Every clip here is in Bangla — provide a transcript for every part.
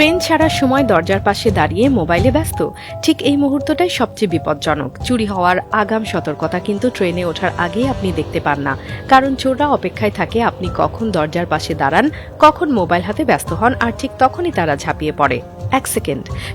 ট্রেন ছাড়ার সময় দরজার পাশে দাঁড়িয়ে মোবাইলে ব্যস্ত, ঠিক এই মুহূর্তটাই সবচেয়ে বিপজ্জনক। চুরি হওয়ার আগাম সতর্কতা কিন্তু ট্রেনে ওঠার আগেই আপনি দেখতে পান না, কারণ চোররা অপেক্ষায় থাকে আপনি কখন দরজার পাশে দাঁড়ান, কখন মোবাইল হাতে ব্যস্ত হন, আর ঠিক তখনই তারা ঝাঁপিয়ে পড়ে।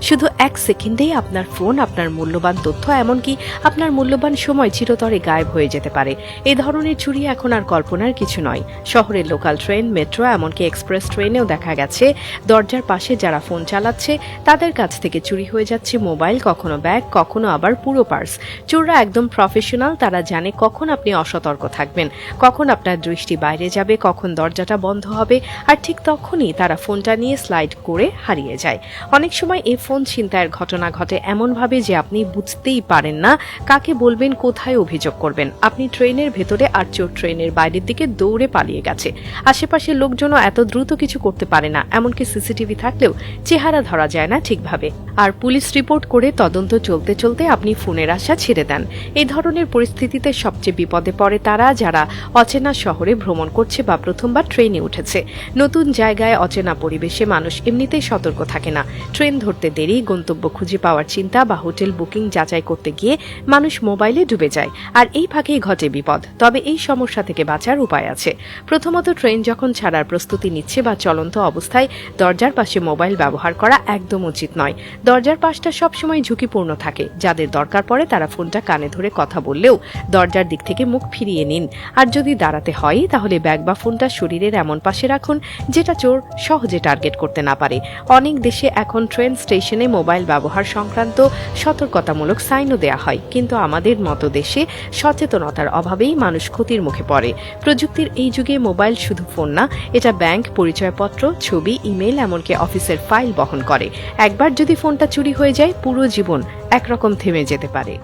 শুধু এক সেকেন্ডেই আপনার ফোন, আপনার মূল্যবান তথ্য, এমনকি আপনার মূল্যবান সময় চিরতরে গায়েব হয়ে যেতে পারে। এই ধরনের চুরি এখন আর কল্পনার কিছু নয়। শহরের লোকাল ট্রেন, মেট্রো, এমনকি এক্সপ্রেস ট্রেনেও দেখা গেছে দরজার পাশে যারা ফোন চালাচ্ছে তাদের কাছ থেকে চুরি হয়ে যাচ্ছে মোবাইল, কখনো ব্যাগ, কখনো আবার পুরো পার্স। চোররা একদম প্রফেশনাল, তারা জানে কখন আপনি অসতর্ক থাকবেন, কখন আপনার দৃষ্টি বাইরে যাবে, কখন দরজাটা বন্ধ হবে, আর ঠিক তখনই তারা ফোনটা নিয়ে স্লাইড করে হারিয়ে যায়। অনেক সময় এই ফোন ছিনতাইয়ের ঘটনা ঘটে এমনভাবে যে আপনি বুঝতেই পারেন না কাকে বলবেন, কোথায় অভিযোগ করবেন। আপনি ট্রেনের ভেতরে আর চোর ট্রেনের বাইরের দিকে দৌড়ে পালিয়ে গেছে। আশেপাশের লোকজনও এত দ্রুত কিছু করতে পারে না, এমনকি সিসিটিভি থাকলেও চেহারা ধরা যায় না ঠিকভাবে। আর পুলিশ রিপোর্ট করে তদন্ত চলতে চলতে আপনি ফোনের আশা ছেড়ে দেন। এই ধরনের পরিস্থিতিতে সবচেয়ে বিপদে পড়ে তারা যারা অচেনা শহরে ভ্রমণ করছে বা প্রথমবার ট্রেনে উঠেছে। নতুন জায়গায়, অচেনা পরিবেশে মানুষ এমনিতেই সতর্ক থাকে না। ট্রেন ধরতে দেরি, গন্তব্য খুঁজে পাওয়ার চিন্তা বা হোটেল বুকিং যাচাই করতে গিয়ে মানুষ মোবাইলে ডুবে যায়, আর এই ফাঁকেই ঘটে বিপদ। তবে এই সমস্যা থেকে বাঁচার উপায় আছে। প্রথমত, ট্রেন যখন ছাড়ার প্রস্তুতি নিচ্ছে বা চলন্ত অবস্থায় দরজার পাশে মোবাইল ব্যবহার করা একদম উচিত নয়। দরজার পাশটা সবসময় ঝুঁকিপূর্ণ থাকে। যাদের দরকার পড়ে তারা ফোনটা কানে ধরে কথা বললেও দরজার দিক থেকে মুখ ফিরিয়ে নিন। আর যদি দাঁড়াতে হয় তাহলে ব্যাগ বা ফোনটা শরীরের এমন পাশে রাখুন যেটা চোর সহজে টার্গেট করতে না পারে। অনেক দেশে এখন ট্রেন স্টেশনে মোবাইল ব্যবহার সংক্রান্ত সতর্কতামূলক সাইনও দেয়া হয়, কিন্তু আমাদের মতো দেশে সচেতনতার অভাবেই মানুষ ক্ষতির মুখে পড়ে। প্রযুক্তির এই যুগে মোবাইল শুধু ফোন না, এটা ব্যাংক, পরিচয়পত্র, ছবি, ইমেল, এমনকি অফিসের ফাইল বহন করে। একবার যদি ফোনটা চুরি হয়ে যায় পুরো জীবন একরকম থেমে যেতে পারে।